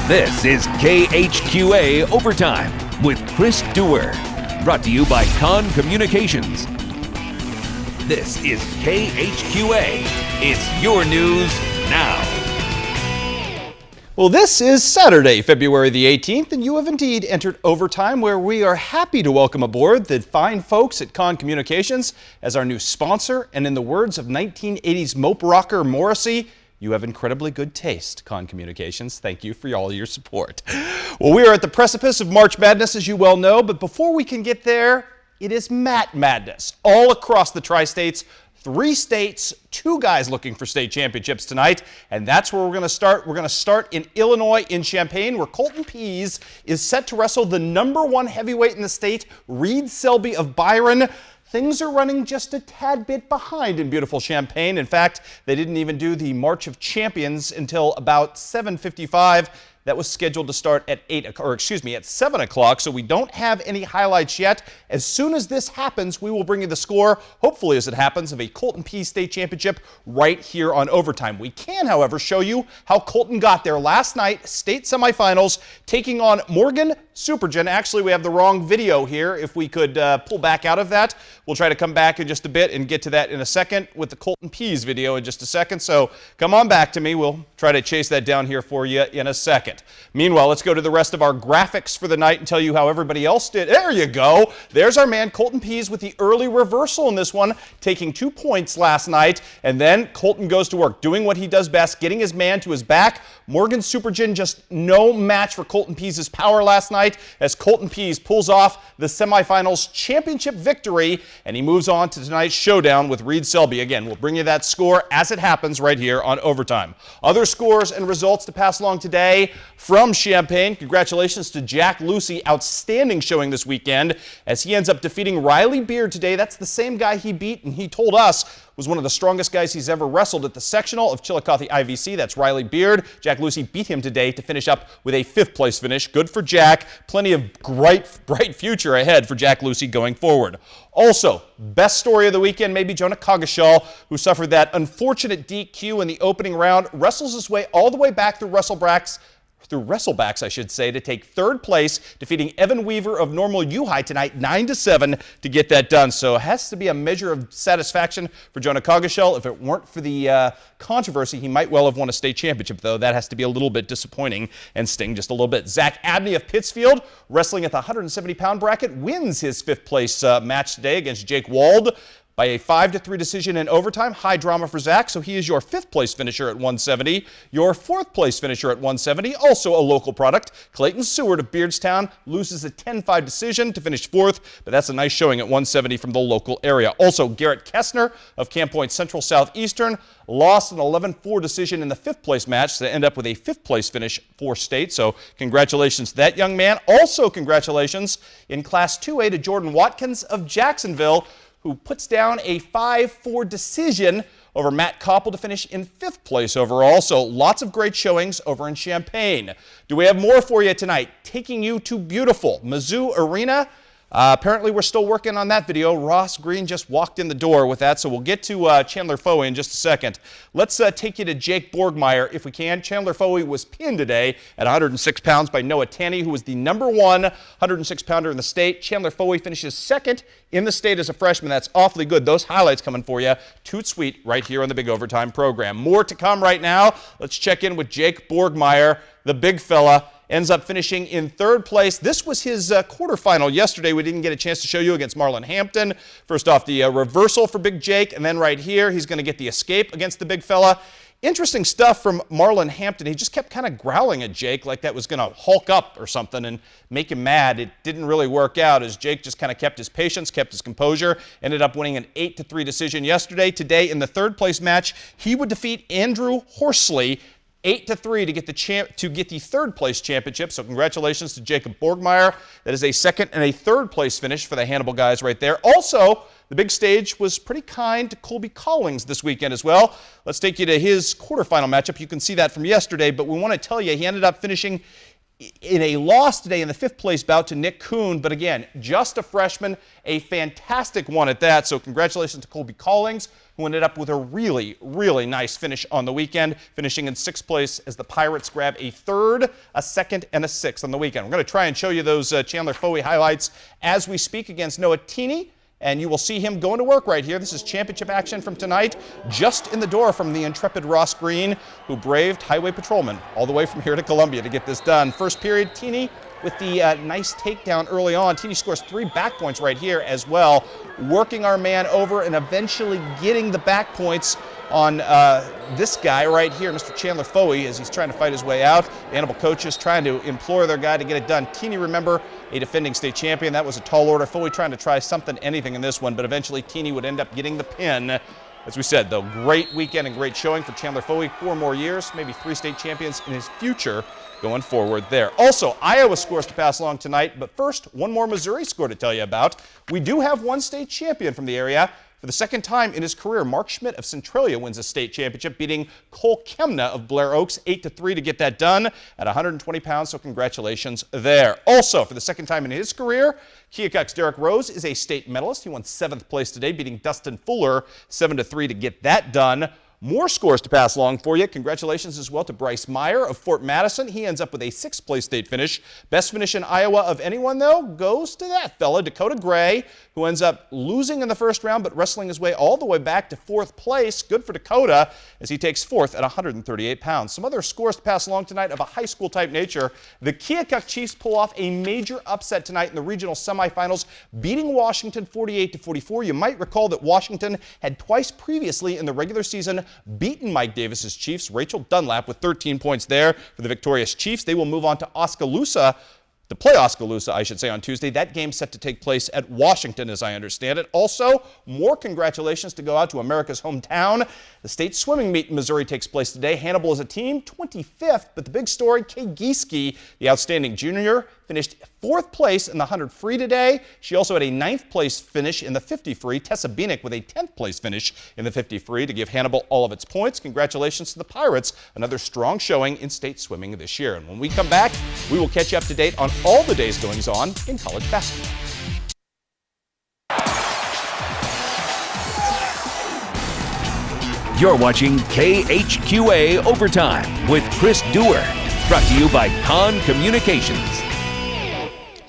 This is KHQA Overtime with Chris Dewar. Brought to you by Con Communications. This is KHQA. It's your news now. Well, this is Saturday, February the 18th, and you have indeed entered Overtime, where we are happy to welcome aboard the fine folks at Con Communications as our new sponsor. And in the words of 1980s mope rocker Morrissey, you have incredibly good taste, Con Communications. Thank you for all your support. Well, we are at the precipice of March Madness, as you well know, but before we can get there, it is Mat Madness all across the tri-states. 3 states, 2 guys looking for state championships tonight, and that's where we're going to start. We're going to start in Illinois, in Champaign, where Colton Pease is set to wrestle the #1 heavyweight in the state, Reed Selby of Byron. Things are running just a tad bit behind in beautiful Champaign. In fact, they didn't even do the March of Champions until about 7:55. That was scheduled to start at 7 o'clock, so we don't have any highlights yet. As soon as this happens, we will bring you the score, hopefully as it happens, of a Colton Pease State Championship right here on Overtime. We can, however, show you how Colton got there last night, state semifinals, taking on Morgan Supergen. Actually, we have the wrong video here. If we could pull back out of that, we'll try to come back in just a bit and get to that in a second with the Colton Pease video in just a second. So come on back to me. We'll try to chase that down here for you in a second. Meanwhile, let's go to the rest of our graphics for the night and tell you how everybody else did. There you go. There's our man Colton Pease with the early reversal in this one, taking 2 points last night. And then Colton goes to work, doing what he does best, getting his man to his back. Morgan Supergen just no match for Colton Pease's power last night as Colton Pease pulls off the semifinals championship victory, and he moves on to tonight's showdown with Reed Selby. Again, we'll bring you that score as it happens right here on Overtime. Other scores and results to pass along today from Champaign. Congratulations to Jack Lucy. Outstanding showing this weekend as he ends up defeating Riley Beard today. That's the same guy he beat, and he told us was one of the strongest guys he's ever wrestled at the sectional of Chillicothe IVC. That's Riley Beard. Jack Lucy beat him today to finish up with a 5th place finish. Good for Jack. Plenty of bright future ahead for Jack Lucy going forward. Also, best story of the weekend, maybe Jonah Coggeshall, who suffered that unfortunate DQ in the opening round, wrestles his way all the way back through WrestleBacks, to take 3rd place, defeating Evan Weaver of Normal U-High tonight, 9-7 to get that done. So it has to be a measure of satisfaction for Jonah Coggeshall. If it weren't for the controversy, he might well have won a state championship, though. That has to be a little bit disappointing and sting just a little bit. Zach Abney of Pittsfield, wrestling at the 170-pound bracket, wins his 5th place match today against Jake Wald by a 5-3 decision in overtime. High drama for Zach, so he is your 5th place finisher at 170. Your 4th place finisher at 170, also a local product. Clayton Seward of Beardstown loses a 10-5 decision to finish 4th, but that's a nice showing at 170 from the local area. Also, Garrett Kessner of Camp Point Central Southeastern lost an 11-4 decision in the 5th place match to end up with a 5th place finish for state. So congratulations to that young man. Also congratulations in Class 2A to Jordan Watkins of Jacksonville, who puts down a 5-4 decision over Matt Koppel to finish in 5th place overall. So lots of great showings over in Champaign. Do we have more for you tonight? Taking you to beautiful Mizzou Arena. Apparently we're still working on that video. Ross Green just walked in the door with that, so we'll get to Chandler Foey in just a second. Let's take you to Jake Borgmeyer if we can. Chandler Foey was pinned today at 106 pounds by Noah Tanney, who was the #1 106-pounder in the state. Chandler Foey finishes 2nd in the state as a freshman. That's awfully good. Those highlights coming for you. Toot sweet right here on the Big Overtime program. More to come right now. Let's check in with Jake Borgmeyer, the big fella. Ends up finishing in 3rd place. This was his quarterfinal yesterday. We didn't get a chance to show you against Marlon Hampton. First off, the reversal for Big Jake, and then right here, he's going to get the escape against the big fella. Interesting stuff from Marlon Hampton. He just kept kind of growling at Jake like that was going to hulk up or something and make him mad. It didn't really work out as Jake just kind of kept his patience, kept his composure, ended up winning an 8-3 decision yesterday. Today, in the 3rd place match, he would defeat Andrew Horsley 8-3 to get the 3rd place championship. So congratulations to Jacob Borgmeyer. That is a 2nd and a 3rd place finish for the Hannibal guys right there. Also, the big stage was pretty kind to Colby Collings this weekend as well. Let's take you to his quarterfinal matchup. You can see that from yesterday, but we want to tell you he ended up finishing in a loss today in the 5th place bout to Nick Kuhn, but again, just a freshman, a fantastic one at that. So congratulations to Colby Callings, who ended up with a really, really nice finish on the weekend, finishing in 6th place as the Pirates grab a 3rd, a 2nd, and a 6th on the weekend. We're going to try and show you those Chandler Foey highlights as we speak against Noah Tini. And you will see him going to work right here. This is championship action from tonight, just in the door from the intrepid Ross Green, who braved highway patrolmen all the way from here to Columbia to get this done. First period, Tini with the nice takedown early on. Tini scores 3 back points right here as well, working our man over and eventually getting the back points on this guy right here, Mr. Chandler Foey, as he's trying to fight his way out. The Hannibal coaches trying to implore their guy to get it done. Tini, remember, a defending state champion. That was a tall order. Foey trying to try something, anything in this one, but eventually Tini would end up getting the pin. As we said, though, great weekend and great showing for Chandler Foey. 4 more years, maybe 3 state champions in his future going forward there. Also, Iowa scores to pass along tonight, but first, one more Missouri score to tell you about. We do have one state champion from the area. For the 2nd time in his career, Mark Schmidt of Centralia wins a state championship, beating Cole Kemna of Blair Oaks 8-3 to get that done at 120 pounds, so congratulations there. Also, for the 2nd time in his career, Keokuk's Derek Rose is a state medalist. He won 7th place today, beating Dustin Fuller 7-3 to get that done. More scores to pass along for you. Congratulations as well to Bryce Meyer of Fort Madison. He ends up with a 6th place state finish. Best finish in Iowa of anyone, though, goes to that fella, Dakota Gray, who ends up losing in the first round, but wrestling his way all the way back to 4th place. Good for Dakota as he takes 4th at 138 pounds. Some other scores to pass along tonight of a high school type nature. The Keokuk Chiefs pull off a major upset tonight in the regional semifinals, beating Washington 48-44. You might recall that Washington had twice previously in the regular season beaten Mike Davis's Chiefs. Rachel Dunlap with 13 points there for the victorious Chiefs. They will move on to Oskaloosa, to play Oskaloosa, I should say, on Tuesday. That game set to take place at Washington, as I understand it. Also, more congratulations to go out to America's hometown. The state swimming meet in Missouri takes place today. Hannibal as a team, 25th, but the big story, Kay Gieske, the outstanding junior, finished 4th place in the 100 free today. She also had a 9th place finish in the 50 free. Tessa Bienick with a 10th place finish in the 50 free to give Hannibal all of its points. Congratulations to the Pirates. Another strong showing in state swimming this year. And when we come back, we will catch you up to date on all the day's goings on in college basketball. You're watching KHQA Overtime with Chris Dewar. Brought to you by Con Communications.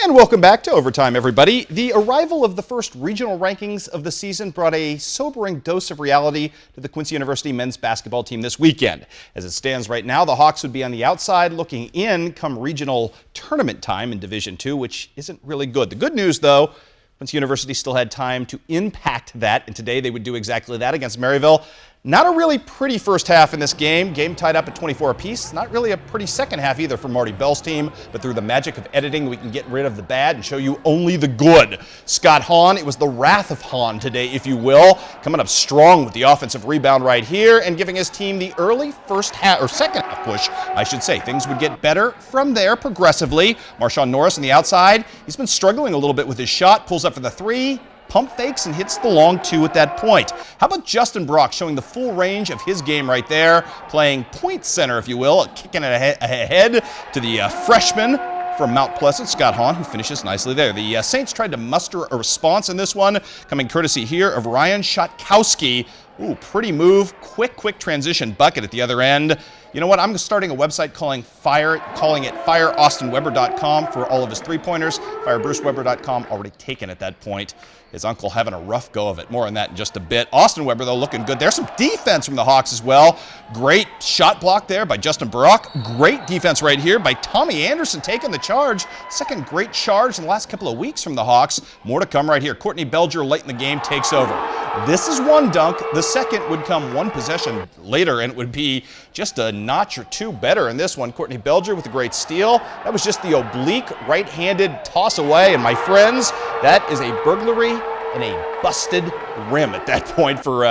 And welcome back to Overtime, everybody. The arrival of the first regional rankings of the season brought a sobering dose of reality to the Quincy University men's basketball team this weekend. As it stands right now, the Hawks would be on the outside looking in come regional tournament time in Division II, which isn't really good. The good news, though, Quincy University still had time to impact that, and today they would do exactly that against Maryville. Not a really pretty first half in this game. Game tied up at 24 apiece. Not really a pretty second half either for Marty Bell's team, but through the magic of editing, we can get rid of the bad and show you only the good. Scott Hahn, it was the wrath of Hahn today, if you will, coming up strong with the offensive rebound right here and giving his team the early first half, or second half push, I should say. Things would get better from there progressively. Marshawn Norris on the outside. He's been struggling a little bit with his shot, pulls up for the 3. Pump fakes and hits the long 2 at that point. How about Justin Brock showing the full range of his game right there, playing point center, if you will, kicking it ahead to the freshman from Mount Pleasant, Scott Hahn, who finishes nicely there. The Saints tried to muster a response in this one, coming courtesy here of Ryan Shotkowski. Ooh, pretty move, quick transition bucket at the other end. You know what? I'm starting a website calling it fireaustinweber.com for all of his three-pointers. Firebruceweber.com already taken at that point. His uncle having a rough go of it. More on that in just a bit. Austin Weber, though, looking good. There's some defense from the Hawks as well. Great shot block there by Justin Brock. Great defense right here by Tommy Anderson taking the charge. Second great charge in the last couple of weeks from the Hawks. More to come right here. Courtney Belger late in the game takes over. This is one dunk. The second would come one possession later, and it would be just a notch or 2 better in this one. Courtney Belger with a great steal. That was just the oblique right-handed toss away, and my friends, that is a burglary and a busted rim at that point for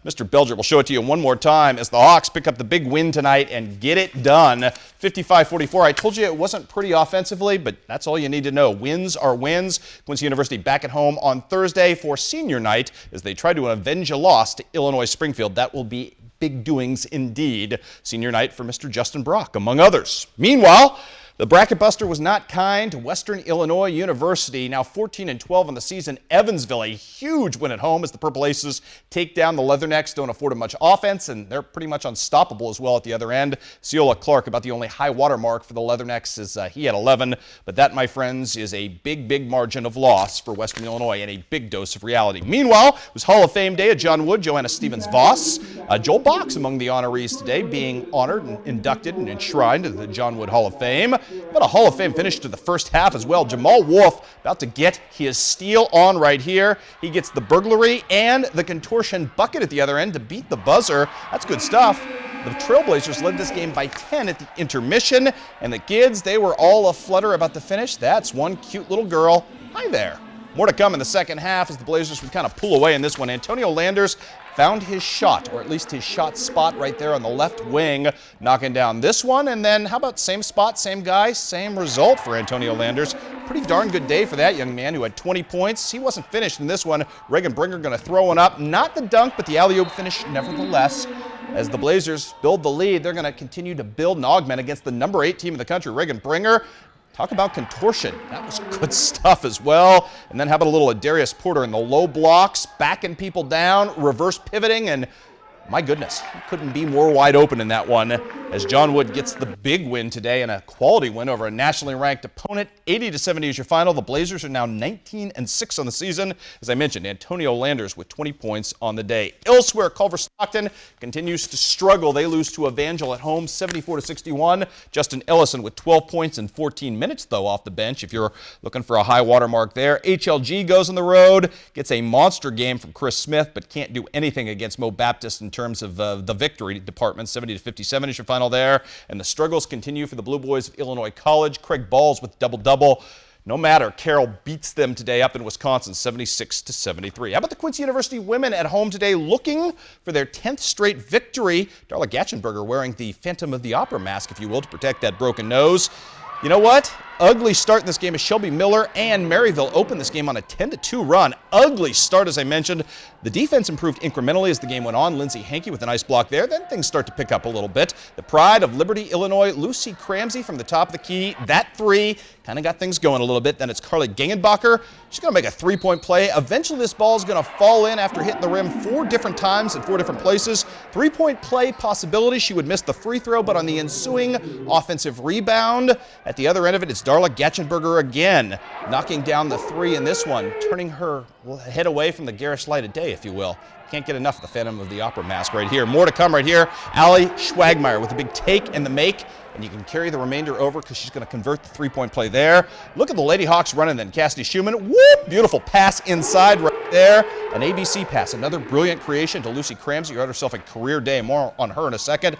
Mr. Belger. We'll show it to you one more time as the Hawks pick up the big win tonight and get it done. 55-44. I told you it wasn't pretty offensively, but that's all you need to know. Wins are wins. Quincy University back at home on Thursday for senior night as they try to avenge a loss to Illinois Springfield. That will be big doings indeed. Senior night for Mr. Justin Brock, among others. Meanwhile, The bracket buster was not kind to Western Illinois University. Now 14-12 on the season. Evansville, a huge win at home as the Purple Aces take down the Leathernecks. Don't afford them much offense, and they're pretty much unstoppable as well at the other end. Ciola Clark, about the only high water mark for the Leathernecks, is he had 11. But that, my friends, is a big margin of loss for Western Illinois and a big dose of reality. Meanwhile, it was Hall of Fame Day at John Wood. Joanna Stevens-Voss, Joel Box among the honorees today, being honored and inducted and enshrined into the John Wood Hall of Fame. But a Hall of Fame finish to the first half as well. Jamal Wolf about to get his steal on right here. He gets the burglary and the contortion bucket at the other end to beat the buzzer. That's good stuff. The Trailblazers led this game by 10 at the intermission, and the kids, they were all aflutter about the finish. That's one cute little girl. Hi there. More to come in the second half as the Blazers would kind of pull away in this one. Antonio Landers found his shot, or at least his shot spot right there on the left wing, knocking down this one. And then how about same spot, same guy, same result for Antonio Landers. Pretty darn good day for that young man who had 20 points. He wasn't finished in this one. Reagan Bringer going to throw one up. Not the dunk, but the alley-oop finish nevertheless. As the Blazers build the lead, they're going to continue to build and augment against the number 8 team in the country, Reagan Bringer. Talk about contortion. That was good stuff as well. And then how about a little Adarius Porter in the low blocks, backing people down, reverse pivoting, and my goodness, he couldn't be more wide open in that one as John Wood gets the big win today and a quality win over a nationally ranked opponent. 80-70 is your final. The Blazers are now 19-6 on the season. As I mentioned, Antonio Landers with 20 points on the day. Elsewhere, Culver Stockton continues to struggle. They lose to Evangel at home, 74-61. Justin Ellison with 12 points in 14 minutes, though, off the bench, if you're looking for a high water mark there. HLG goes on the road, gets a monster game from Chris Smith, but can't do anything against Mo Baptist in terms of the victory department. 70-57 is your final there. And the struggles continue for the Blue Boys of Illinois College. Craig Balls with double-double. No matter, Carroll beats them today up in Wisconsin, 76-73. How about the Quincy University women at home today looking for their 10th straight victory? Darla Gatchenberger wearing the Phantom of the Opera mask, if you will, to protect that broken nose. You know what? Ugly start in this game as Shelby Miller and Maryville opened this game on a 10-2 run. Ugly start, as I mentioned. The defense improved incrementally as the game went on. Lindsay Hankey with a nice block there. Then things start to pick up a little bit. The pride of Liberty, Illinois, Lucy Cramsey from the top of the key. That three kind of got things going a little bit. Then it's Carly Gengenbacher. She's going to make a three-point play. Eventually this ball is going to fall in after hitting the rim 4 different times in 4 different places. 3-point play possibility. She would miss the free throw, but on the ensuing offensive rebound, at the other end of it, it's Darla Gatchenberger again, knocking down the 3 in this one, turning her head away from the garish light of day, if you will. Can't get enough of the Phantom of the Opera mask right here. More to come right here. Allie Schwagmeyer with a big take and the make, and you can carry the remainder over because she's going to convert the 3-point play there. Look at the Lady Hawks running then. Cassidy Schumann, whoop, beautiful pass inside right there. An ABC pass, another brilliant creation to Lucy Cramsey, who had herself a career day. More on her in a second.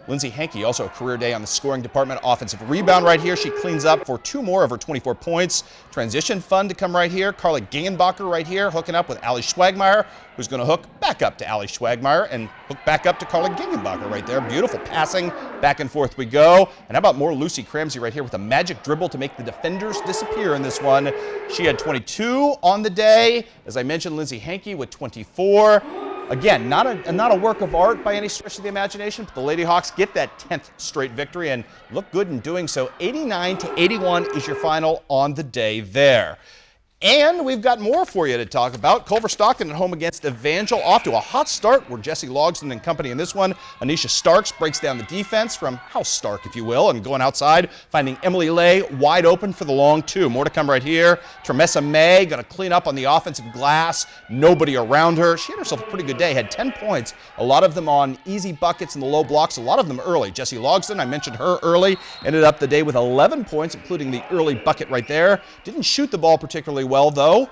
Lindsay Hankey, also a career day on the scoring department. Offensive rebound right here. She cleans up for 2 more of her 24 points. Transition fun to come right here. Carly Gengenbacher right here, hooking up with Allie Schwagmeyer, who's going to hook back up to Allie Schwagmeyer and hook back up to Carly Gengenbacher right there. Beautiful passing. Back and forth we go. And how about more Lucy Cramsey right here with a magic dribble to make the defenders disappear in this one. She had 22 on the day. As I mentioned, Lindsay Hankey with 24. Again, not a work of art by any stretch of the imagination, but the Lady Hawks get that 10th straight victory and look good in doing so. 89-81 is your final on the day there. And we've got more for you to talk about. Culver Stockton at home against Evangel, off to a hot start. We're Jesse Logsdon and company in this one. Anisha Starks breaks down the defense from House Stark, if you will, and going outside, finding Emily Lay wide open for the long 2. More to come right here. Tremessa May going to clean up on the offensive glass. Nobody around her. She had herself a pretty good day. Had 10 points. A lot of them on easy buckets in the low blocks. A lot of them early. Jessie Logsdon, I mentioned her early. Ended up the day with 11 points, including the early bucket right there. Didn't shoot the ball particularly well, though.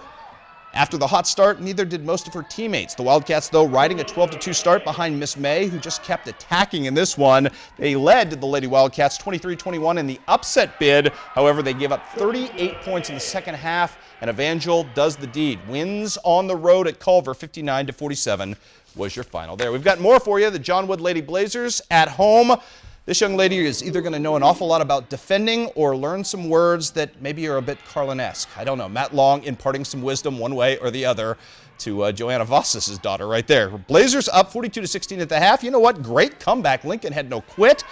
After the hot start, neither did most of her teammates. The Wildcats, though, riding a 12-2 start behind Miss May, who just kept attacking in this one. They led the Lady Wildcats 23-21 in the upset bid. However, they gave up 38 points in the second half, and Evangel does the deed. Wins on the road at Culver, 59-47 was your final there. We've got more for you. The John Wood Lady Blazers at home. This young lady is either going to know an awful lot about defending or learn some words that maybe are a bit Carlin-esque. I don't know. Matt Long imparting some wisdom one way or the other to Joanna Voss's daughter right there. Blazers up 42-16 at the half. You know what? Great comeback. Lincoln had no quit.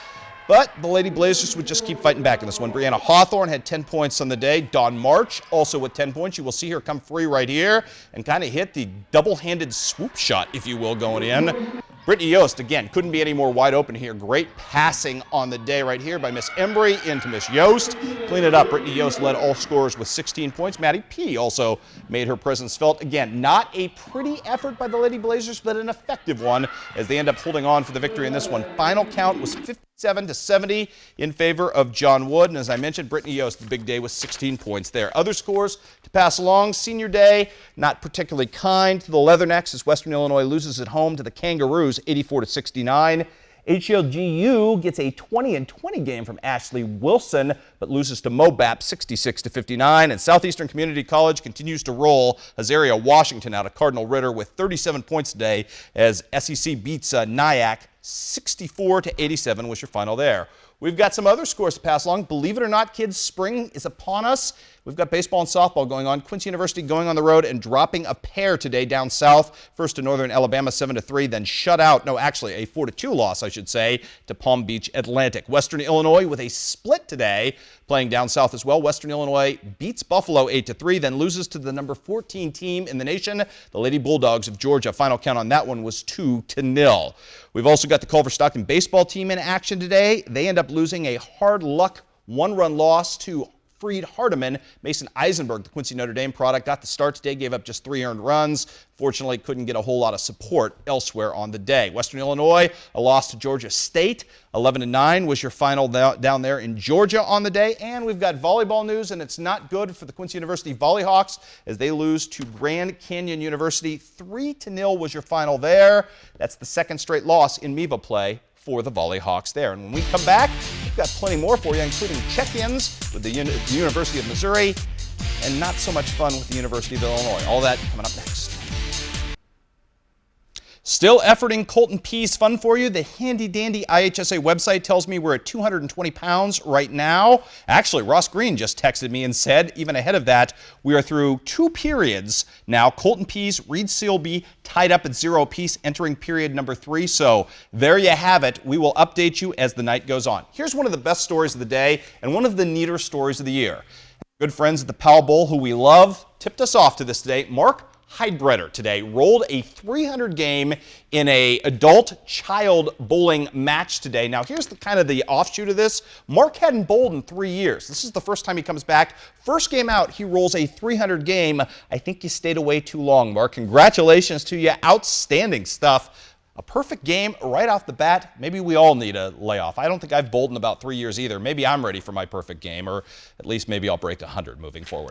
But the Lady Blazers would just keep fighting back in this one. Brianna Hawthorne had 10 points on the day. Dawn March also with 10 points. You will see her come free right here and kind of hit the double-handed swoop shot, if you will, going in. Brittany Yost, again, couldn't be any more wide open here. Great passing on the day right here by Miss Embry into Miss Yost. Clean it up. Brittany Yost led all scorers with 16 points. Maddie P. also made her presence felt. Again, not a pretty effort by the Lady Blazers, but an effective one as they end up holding on for the victory in this one. Final count was 57-70 in favor of John Wood. And as I mentioned, Brittany Yost, the big day, with 16 points there. Other scores to pass along. Senior day, not particularly kind to the Leathernecks as Western Illinois loses at home to the Kangaroos 84-69. HLGU gets a 20-20 game from Ashley Wilson, but loses to Mobap 66-59. And Southeastern Community College continues to roll Azaria Washington out of Cardinal Ritter with 37 points today as SEC beats Nyack 64-87 was your final there. We've got some other scores to pass along. Believe it or not, kids, spring is upon us. We've got baseball and softball going on. Quincy University going on the road and dropping a pair today down south. First to Northern Alabama 7-3, then shut out, no, actually a 4-2 loss, I should say, to Palm Beach Atlantic. Western Illinois with a split today, playing down south as well. Western Illinois beats Buffalo 8-3, then loses to the number 14 team in the nation, the Lady Bulldogs of Georgia. Final count on that one was 2-0. We've also got the Culver Stockton baseball team in action today. They end up losing a hard luck one-run loss to Freed Hardeman. Mason Eisenberg, the Quincy Notre Dame product, got the start today, gave up just 3 earned runs. Fortunately, couldn't get a whole lot of support elsewhere on the day. Western Illinois, a loss to Georgia State. 11-9 was your final down there in Georgia on the day. And we've got volleyball news, and it's not good for the Quincy University Volleyhawks as they lose to Grand Canyon University. 3-0 was your final there. That's the second straight loss in MIVA play for the Volleyhawks there. And when we come back, we've got plenty more for you, including check-ins with the University of Missouri and not so much fun with the University of Illinois. All that coming up next. Still efforting Colton P's fun for you. The handy-dandy IHSA website tells me we're at 220 pounds right now. Actually, Ross Green just texted me and said, even ahead of that, we are through 2 periods now. Colton P's, Reed Sealby tied up at 0 apiece, entering period number 3. So there you have it. We will update you as the night goes on. Here's one of the best stories of the day and one of the neater stories of the year. Good friends at the Powell Bowl, who we love, tipped us off to this today. Mark Heidbreder today rolled a 300 game in a adult-child bowling match today. Now, here's the kind of the offshoot of this. Mark hadn't bowled in 3 years. This is the first time he comes back. First game out, he rolls a 300 game. I think you stayed away too long, Mark. Congratulations to you. Outstanding stuff. A perfect game right off the bat. Maybe we all need a layoff. I don't think I've bowled in about 3 years either. Maybe I'm ready for my perfect game, or at least maybe I'll break 100 moving forward.